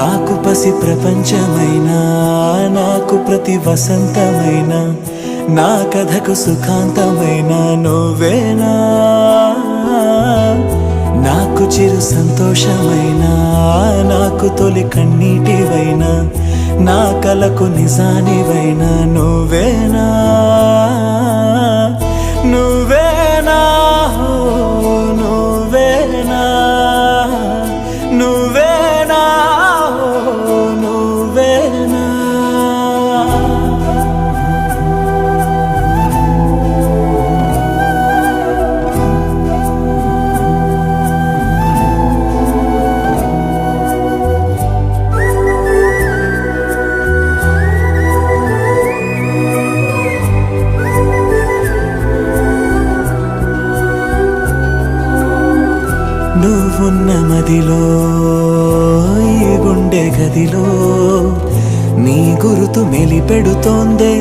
నాకు పసి ప్రపంచమైనా నాకు ప్రతి వసంతమైన నా కథకు సుఖాంతమైన నువ్వేనా నాకు చిరు సంతోషమైన నాకు తొలి కన్నీటివైనా నా కలకు నిజానివైనా నువ్వేనా నువ్వేనా నువ్వేనా నువ్వేనా నువ్వేనా నువ్వున్న మదిలో ఈ గుండె గదిలో నీ గురుతు మెలిపెడుతోందే